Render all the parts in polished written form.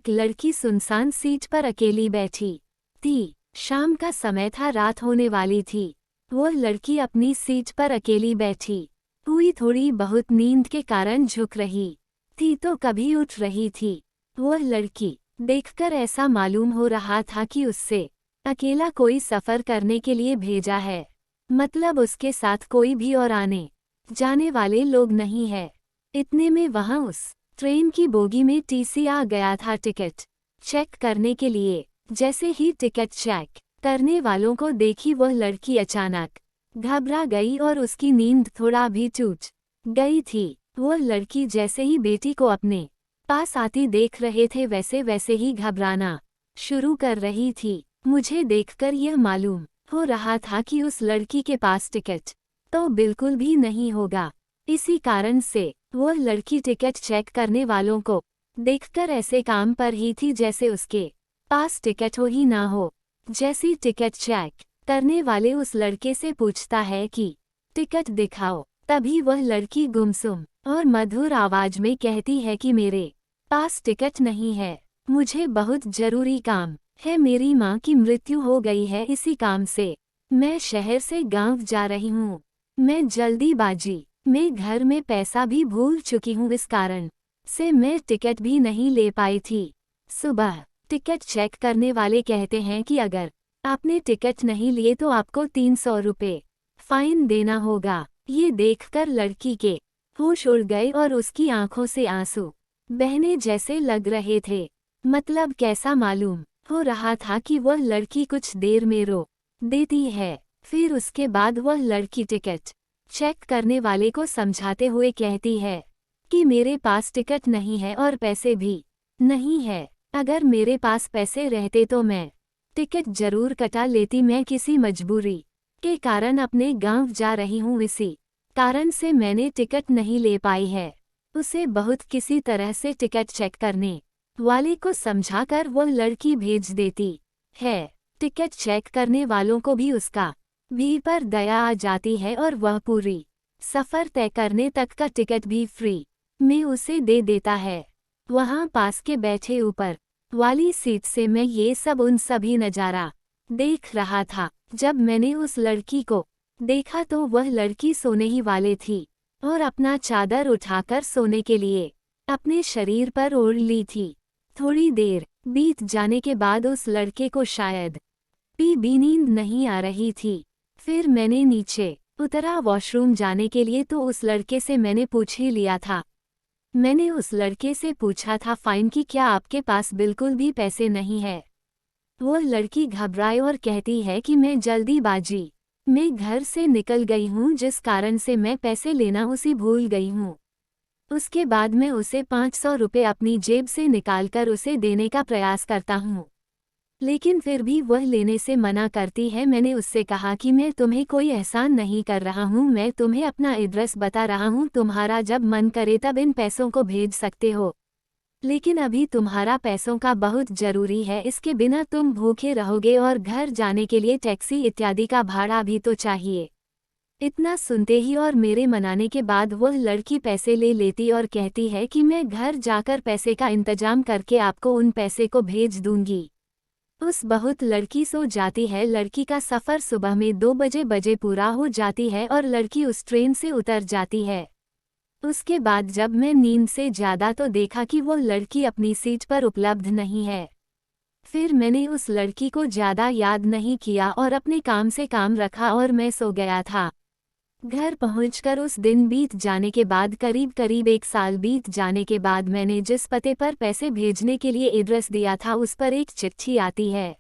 एक लड़की सुनसान सीट पर अकेली बैठी थी। शाम का समय था, रात होने वाली थी। वो लड़की अपनी सीट पर अकेली बैठी हुई थोड़ी बहुत नींद के कारण झुक रही थी तो कभी उठ रही थी। वो लड़की देखकर ऐसा मालूम हो रहा था कि उससे अकेला कोई सफ़र करने के लिए भेजा है, मतलब उसके साथ कोई भी और आने जाने वाले लोग नहीं है। इतने में वहाँ उस ट्रेन की बोगी में टीसी आ गया था टिकट चेक करने के लिए। जैसे ही टिकट चेक करने वालों को देखी वह लड़की अचानक घबरा गई और उसकी नींद थोड़ा भी टूट गई थी। वह लड़की जैसे ही बेटी को अपने पास आती देख रहे थे वैसे वैसे ही घबराना शुरू कर रही थी। मुझे देखकर यह मालूम हो रहा था कि उस लड़की के पास टिकट तो बिल्कुल भी नहीं होगा। इसी कारण से वह लड़की टिकट चेक करने वालों को देखकर ऐसे काम पर ही थी जैसे उसके पास टिकट हो ही ना हो। जैसी टिकट चेक करने वाले उस लड़के से पूछता है कि टिकट दिखाओ, तभी वह लड़की गुमसुम और मधुर आवाज में कहती है कि मेरे पास टिकट नहीं है, मुझे बहुत जरूरी काम है, मेरी माँ की मृत्यु हो गई है, इसी काम से मैं शहर से गांव जा रही हूँ। मैं जल्दीबाजी में घर में पैसा भी भूल चुकी हूँ, इस कारण से मैं टिकट भी नहीं ले पाई थी। सुबह टिकट चेक करने वाले कहते हैं कि अगर आपने टिकट नहीं लिए तो आपको 300 रुपये फाइन देना होगा। ये देखकर लड़की के होश उड़ गए और उसकी आंखों से आंसू बहने जैसे लग रहे थे। मतलब कैसा मालूम हो रहा था कि वह लड़की कुछ देर में रो देती है, फिर उसके बाद वह लड़की टिकट चेक करने वाले को समझाते हुए कहती है कि मेरे पास टिकट नहीं है और पैसे भी नहीं है। अगर मेरे पास पैसे रहते तो मैं टिकट जरूर कटा लेती, मैं किसी मजबूरी के कारण अपने गांव जा रही हूँ, इसी कारण से मैंने टिकट नहीं ले पाई है। उसे बहुत किसी तरह से टिकट चेक करने वाले को समझाकर वह लड़की भेज देती है। टिकट चेक करने वालों को भी उसका भी पर दया आ जाती है और वह पूरी सफ़र तय करने तक का टिकट भी फ्री में उसे दे देता है। वहाँ पास के बैठे ऊपर वाली सीट से मैं ये सब उन सभी नज़ारा देख रहा था। जब मैंने उस लड़की को देखा तो वह लड़की सोने ही वाले थी और अपना चादर उठाकर सोने के लिए अपने शरीर पर ओढ़ ली थी। थोड़ी देर बीत जाने के बाद उस लड़के को शायद भी नींद नहीं आ रही थी। फिर मैंने नीचे उतरा वॉशरूम जाने के लिए तो उस लड़के से मैंने पूछ ही लिया था। मैंने उस लड़के से पूछा था फाइन की, क्या आपके पास बिल्कुल भी पैसे नहीं है? वो लड़की घबराई और कहती है कि मैं जल्दीबाजी में घर से निकल गई हूँ, जिस कारण से मैं पैसे लेना उसी भूल गई हूँ। उसके बाद मैं उसे 500 रुपये अपनी जेब से निकालकर उसे देने का प्रयास करता हूँ, लेकिन फिर भी वह लेने से मना करती है। मैंने उससे कहा कि मैं तुम्हें कोई एहसान नहीं कर रहा हूँ, मैं तुम्हें अपना एड्रेस बता रहा हूँ, तुम्हारा जब मन करे तब इन पैसों को भेज सकते हो, लेकिन अभी तुम्हारा पैसों का बहुत जरूरी है, इसके बिना तुम भूखे रहोगे और घर जाने के लिए टैक्सी इत्यादि का भाड़ा भी तो चाहिए। इतना सुनते ही और मेरे मनाने के बाद वह लड़की पैसे ले लेती और कहती है कि मैं घर जाकर पैसे का इंतजाम करके आपको उन पैसे को भेज दूंगी। उस बहुत लड़की सो जाती है। लड़की का सफ़र सुबह में 2 बजे पूरा हो जाती है और लड़की उस ट्रेन से उतर जाती है। उसके बाद जब मैं नींद से ज़्यादा तो देखा कि वो लड़की अपनी सीट पर उपलब्ध नहीं है। फिर मैंने उस लड़की को ज़्यादा याद नहीं किया और अपने काम से काम रखा और मैं सो गया था। घर पहुंचकर उस दिन बीत जाने के बाद करीब 1 साल बीत जाने के बाद मैंने जिस पते पर पैसे भेजने के लिए एड्रेस दिया था उस पर एक चिट्ठी आती है।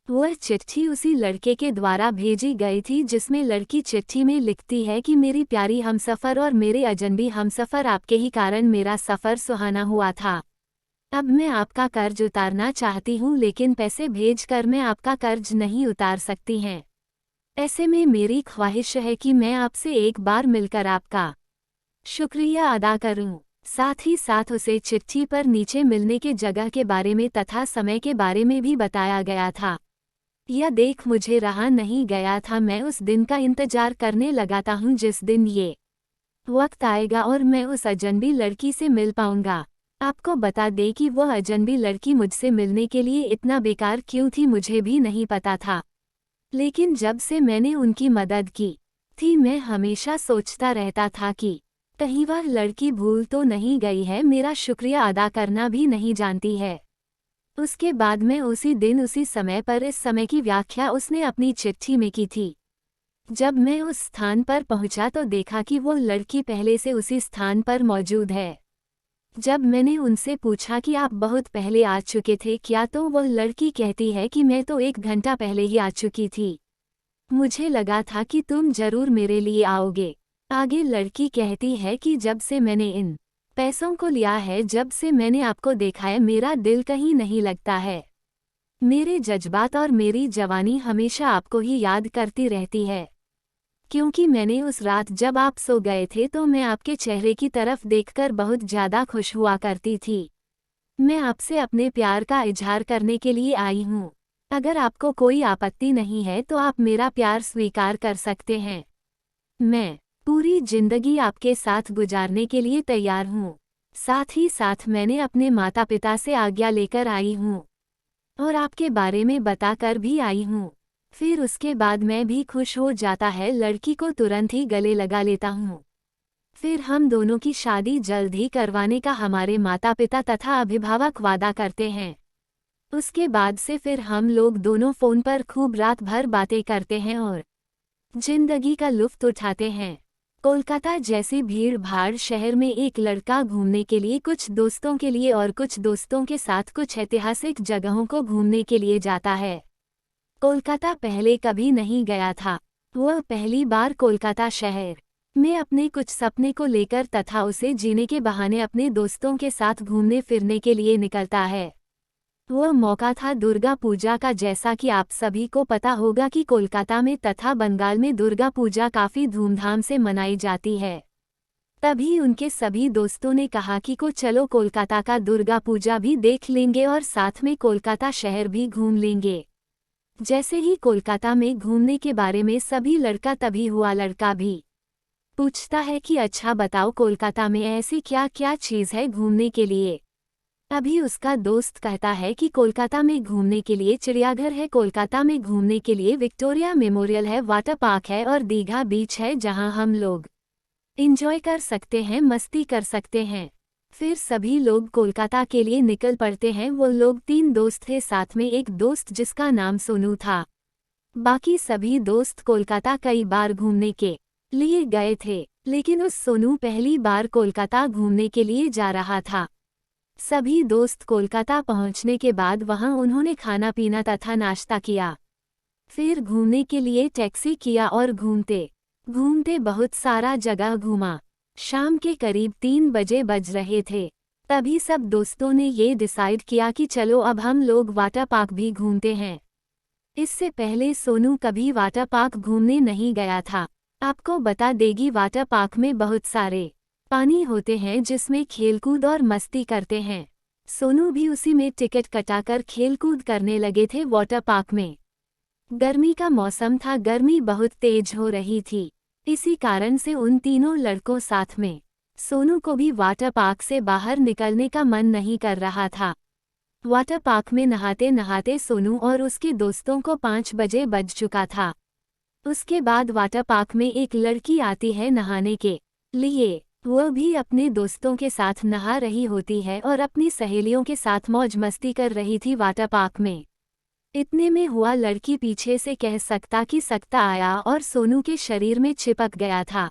वह चिट्ठी उसी लड़के के द्वारा भेजी गई थी, जिसमें लड़की चिट्ठी में लिखती है कि मेरी प्यारी हमसफ़र और मेरे अजनबी हमसफ़र, आपके ही कारण मेरा सफ़र सुहाना हुआ था। अब मैं आपका कर्ज उतारना चाहती हूँ, लेकिन पैसे भेजकर मैं आपका कर्ज नहीं उतार सकती हैं। ऐसे में मेरी ख्वाहिश है कि मैं आपसे एक बार मिलकर आपका शुक्रिया अदा करूं। साथ ही साथ उसे चिट्ठी पर नीचे मिलने के जगह के बारे में तथा समय के बारे में भी बताया गया था। यह देख मुझे रहा नहीं गया था। मैं उस दिन का इंतजार करने लगाता हूँ जिस दिन ये वक्त आएगा और मैं उस अजनबी लड़की से मिल पाऊंगा। आपको बता दे कि वह अजनबी लड़की मुझसे मिलने के लिए इतना बेकार क्यों थी मुझे भी नहीं पता था। लेकिन जब से मैंने उनकी मदद की थी मैं हमेशा सोचता रहता था कि कहीं वह लड़की भूल तो नहीं गई है, मेरा शुक्रिया अदा करना भी नहीं जानती है। उसके बाद मैं उसी दिन उसी समय पर इस समय की व्याख्या उसने अपनी चिट्ठी में की थी। जब मैं उस स्थान पर पहुंचा तो देखा कि वो लड़की पहले से उसी स्थान पर मौजूद है। जब मैंने उनसे पूछा कि आप बहुत पहले आ चुके थे क्या, तो वह लड़की कहती है कि मैं तो 1 घंटा पहले ही आ चुकी थी। मुझे लगा था कि तुम जरूर मेरे लिए आओगे। आगे लड़की कहती है कि जब से मैंने इन पैसों को लिया है, जब से मैंने आपको देखा है, मेरा दिल कहीं नहीं लगता है। मेरे जज्बात और मेरी जवानी हमेशा आपको ही याद करती रहती है। क्योंकि मैंने उस रात जब आप सो गए थे तो मैं आपके चेहरे की तरफ देखकर बहुत ज़्यादा खुश हुआ करती थी। मैं आपसे अपने प्यार का इजहार करने के लिए आई हूँ। अगर आपको कोई आपत्ति नहीं है तो आप मेरा प्यार स्वीकार कर सकते हैं। मैं पूरी जिंदगी आपके साथ गुजारने के लिए तैयार हूँ। साथ ही साथ मैंने अपने माता पिता से आज्ञा लेकर आई हूँ और आपके बारे में बताकर भी आई हूँ। फिर उसके बाद मैं भी खुश हो जाता है, लड़की को तुरंत ही गले लगा लेता हूँ। फिर हम दोनों की शादी जल्द ही करवाने का हमारे माता पिता तथा अभिभावक वादा करते हैं। उसके बाद से फिर हम लोग दोनों फ़ोन पर खूब रात भर बातें करते हैं और जिंदगी का लुत्फ़ उठाते हैं। कोलकाता जैसी भीड़ भाड़ शहर में एक लड़का घूमने के लिए, कुछ दोस्तों के लिए और कुछ दोस्तों के साथ कुछ ऐतिहासिक जगहों को घूमने के लिए जाता है। कोलकाता पहले कभी नहीं गया था। वह पहली बार कोलकाता शहर में अपने कुछ सपने को लेकर तथा उसे जीने के बहाने अपने दोस्तों के साथ घूमने फिरने के लिए निकलता है। वह मौका था दुर्गा पूजा का। जैसा कि आप सभी को पता होगा कि कोलकाता में तथा बंगाल में दुर्गा पूजा काफ़ी धूमधाम से मनाई जाती है। तभी उनके सभी दोस्तों ने कहा कि चलो कोलकाता का दुर्गा पूजा भी देख लेंगे और साथ में कोलकाता शहर भी घूम लेंगे। जैसे ही कोलकाता में घूमने के बारे में सभी लड़का तभी हुआ, लड़का भी पूछता है कि अच्छा बताओ कोलकाता में ऐसी क्या क्या चीज़ है घूमने के लिए। अभी उसका दोस्त कहता है कि कोलकाता में घूमने के लिए चिड़ियाघर है, कोलकाता में घूमने के लिए विक्टोरिया मेमोरियल है, वाटर पार्क है और दीघा बीच है जहां हम लोग एंजॉय कर सकते हैं, मस्ती कर सकते हैं। फिर सभी लोग कोलकाता के लिए निकल पड़ते हैं। वो लोग 3 दोस्त थे, साथ में एक दोस्त जिसका नाम सोनू था। बाकी सभी दोस्त कोलकाता कई बार घूमने के लिए गए थे, लेकिन उस सोनू पहली बार कोलकाता घूमने के लिए जा रहा था। सभी दोस्त कोलकाता पहुंचने के बाद वहां उन्होंने खाना पीना तथा नाश्ता किया। फिर घूमने के लिए टैक्सी किया और घूमते घूमते बहुत सारा जगह घूमा। शाम के करीब 3 बजे बज रहे थे। तभी सब दोस्तों ने ये डिसाइड किया कि चलो अब हम लोग वाटर पार्क भी घूमते हैं। इससे पहले सोनू कभी वाटर पार्क घूमने नहीं गया था। आपको बता देगी वाटर पार्क में बहुत सारे पानी होते हैं जिसमें खेलकूद और मस्ती करते हैं। सोनू भी उसी में टिकट कटाकर खेलकूद करने लगे थे वाटर पार्क में। गर्मी का मौसम था, गर्मी बहुत तेज हो रही थी। इसी कारण से उन तीनों लड़कों साथ में सोनू को भी वाटर पार्क से बाहर निकलने का मन नहीं कर रहा था। वाटर पार्क में नहाते नहाते सोनू और उसके दोस्तों को 5 बजे बज चुका था। उसके बाद वाटर पार्क में एक लड़की आती है नहाने के लिए। वह भी अपने दोस्तों के साथ नहा रही होती है और अपनी सहेलियों के साथ मौज मस्ती कर रही थी वाटर पार्क में। इतने में हुआ, लड़की पीछे से कह सकता आया और सोनू के शरीर में चिपक गया था,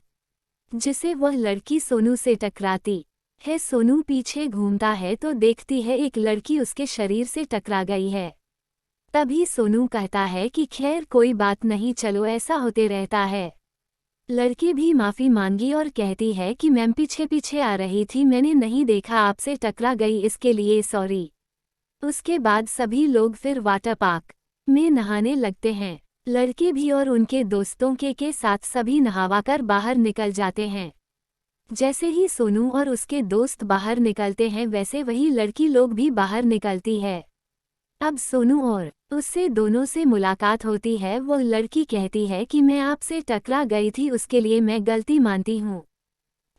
जिसे वह लड़की सोनू से टकराती है। सोनू पीछे घूमता है तो देखती है एक लड़की उसके शरीर से टकरा गई है। तभी सोनू कहता है कि खैर कोई बात नहीं, चलो ऐसा होते रहता है। लड़की भी माफ़ी मांगी और कहती है कि मैम पीछे पीछे आ रही थी, मैंने नहीं देखा, आपसे टकरा गई, इसके लिए सॉरी। उसके बाद सभी लोग फिर वाटर पार्क में नहाने लगते हैं। लड़के भी और उनके दोस्तों के साथ सभी नहावाकर बाहर निकल जाते हैं। जैसे ही सोनू और उसके दोस्त बाहर निकलते हैं वैसे वही लड़की लोग भी बाहर निकलती है। अब सोनू और उससे दोनों से मुलाकात होती है। वो लड़की कहती है कि मैं आपसे टकरा गई थी, उसके लिए मैं गलती मानती हूँ।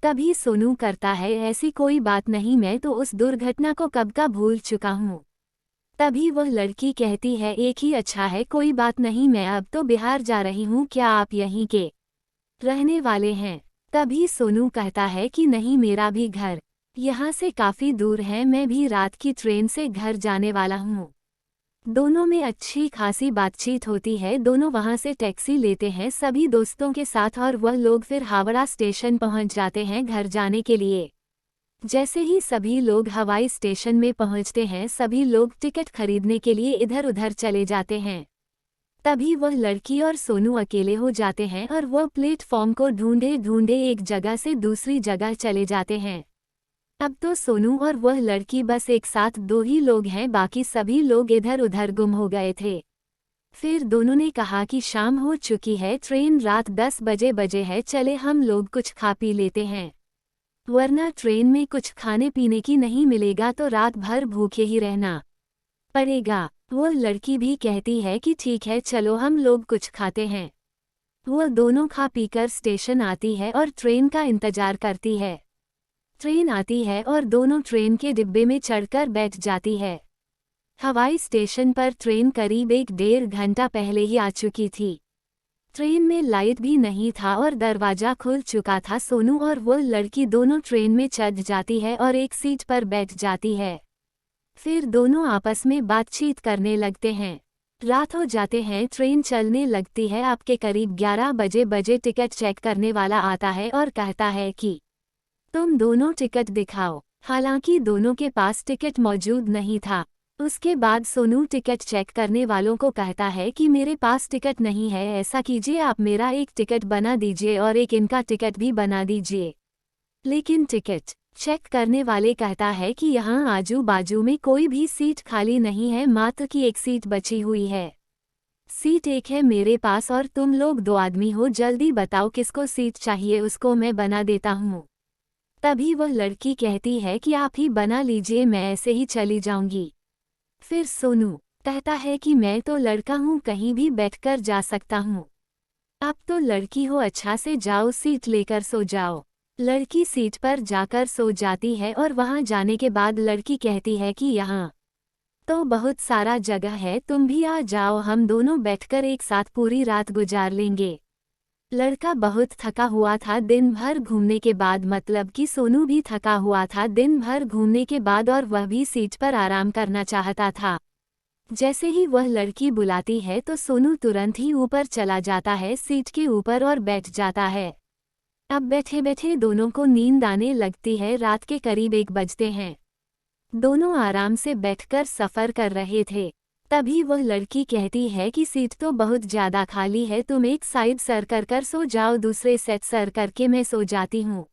तभी सोनू करता है, ऐसी कोई बात नहीं, मैं तो उस दुर्घटना को कब का भूल चुका हूँ। तभी वह लड़की कहती है, एक ही अच्छा है, कोई बात नहीं, मैं अब तो बिहार जा रही हूँ, क्या आप यहीं के रहने वाले हैं? तभी सोनू कहता है कि नहीं, मेरा भी घर यहाँ से काफ़ी दूर है, मैं भी रात की ट्रेन से घर जाने वाला हूँ। दोनों में अच्छी खासी बातचीत होती है, दोनों वहाँ से टैक्सी लेते हैं सभी दोस्तों के साथ और वह लोग फिर हावड़ा स्टेशन पहुँच जाते हैं घर जाने के लिए। जैसे ही सभी लोग हवाई स्टेशन में पहुँचते हैं, सभी लोग टिकट खरीदने के लिए इधर उधर चले जाते हैं। तभी वह लड़की और सोनू अकेले हो जाते हैं और वह प्लेटफॉर्म को ढूंढे ढूंढे एक जगह से दूसरी जगह चले जाते हैं। अब तो सोनू और वह लड़की बस एक साथ दो ही लोग हैं, बाकी सभी लोग इधर उधर गुम हो गए थे। फिर दोनों ने कहा कि शाम हो चुकी है, ट्रेन रात 10 बजे है, चले हम लोग कुछ खा पी लेते हैं, वरना ट्रेन में कुछ खाने पीने की नहीं मिलेगा तो रात भर भूखे ही रहना पड़ेगा। वो लड़की भी कहती है कि ठीक है, चलो हम लोग कुछ खाते हैं। वो दोनों खा पीकर स्टेशन आती है और ट्रेन का इंतजार करती है। ट्रेन आती है और दोनों ट्रेन के डिब्बे में चढ़कर बैठ जाती है। हवाई स्टेशन पर ट्रेन करीब 1-1.5 घंटा पहले ही आ चुकी थी। ट्रेन में लाइट भी नहीं था और दरवाजा खुल चुका था। सोनू और वो लड़की दोनों ट्रेन में चढ़ जाती है और एक सीट पर बैठ जाती है। फिर दोनों आपस में बातचीत करने लगते हैं। रात हो जाते हैं, ट्रेन चलने लगती है। आपके करीब 11 बजे टिकट चेक करने वाला आता है और कहता है कि तुम दोनों टिकट दिखाओ। हालांकि दोनों के पास टिकट मौजूद नहीं था। उसके बाद सोनू टिकट चेक करने वालों को कहता है कि मेरे पास टिकट नहीं है, ऐसा कीजिए आप मेरा एक टिकट बना दीजिए और एक इनका टिकट भी बना दीजिए। लेकिन टिकट चेक करने वाले कहता है कि यहाँ आजू बाजू में कोई भी सीट खाली नहीं है, मात्र की एक सीट बची हुई है। सीट एक है मेरे पास और तुम लोग 2 आदमी हो, जल्दी बताओ किसको सीट चाहिए, उसको मैं बना देता हूँ। तभी वह लड़की कहती है कि आप ही बना लीजिए, मैं ऐसे ही चली जाऊंगी। फिर सोनू कहता है कि मैं तो लड़का हूँ, कहीं भी बैठकर जा सकता हूँ। आप तो लड़की हो, अच्छा से जाओ, सीट लेकर सो जाओ। लड़की सीट पर जाकर सो जाती है और वहाँ जाने के बाद लड़की कहती है कि यहाँ तो बहुत सारा जगह है, तुम भी आ जाओ, हम दोनों बैठकर एक साथ पूरी रात गुजार लेंगे। लड़का बहुत थका हुआ था दिन भर घूमने के बाद, मतलब कि सोनू भी थका हुआ था दिन भर घूमने के बाद और वह भी सीट पर आराम करना चाहता था। जैसे ही वह लड़की बुलाती है तो सोनू तुरंत ही ऊपर चला जाता है सीट के ऊपर और बैठ जाता है। अब बैठे बैठे दोनों को नींद आने लगती है। रात के करीब 1 बजते हैं। दोनों आराम से बैठकर सफ़र कर रहे थे। तभी वह लड़की कहती है कि सीट तो बहुत ज़्यादा खाली है, तुम एक साइड सर कर सो जाओ, दूसरे सेट सर करके मैं सो जाती हूँ।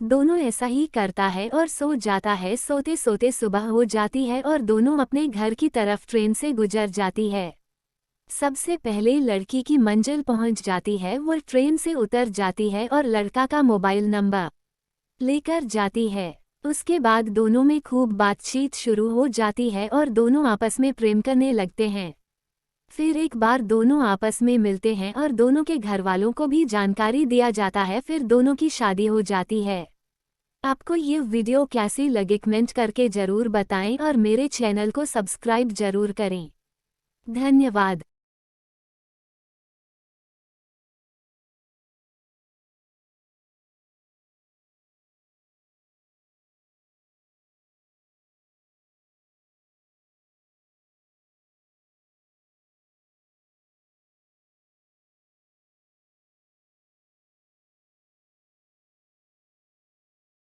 दोनों ऐसा ही करता है और सो जाता है। सोते सोते सुबह हो जाती है और दोनों अपने घर की तरफ ट्रेन से गुजर जाती है। सबसे पहले लड़की की मंजिल पहुंच जाती है, वो ट्रेन से उतर जाती है और लड़का का मोबाइल नंबर लेकर जाती है। उसके बाद दोनों में खूब बातचीत शुरू हो जाती है और दोनों आपस में प्रेम करने लगते हैं। फिर एक बार दोनों आपस में मिलते हैं और दोनों के घर वालों को भी जानकारी दिया जाता है। फिर दोनों की शादी हो जाती है। आपको ये वीडियो कैसी लगी कमेंट करके ज़रूर बताएं और मेरे चैनल को सब्सक्राइब ज़रूर करें। धन्यवाद।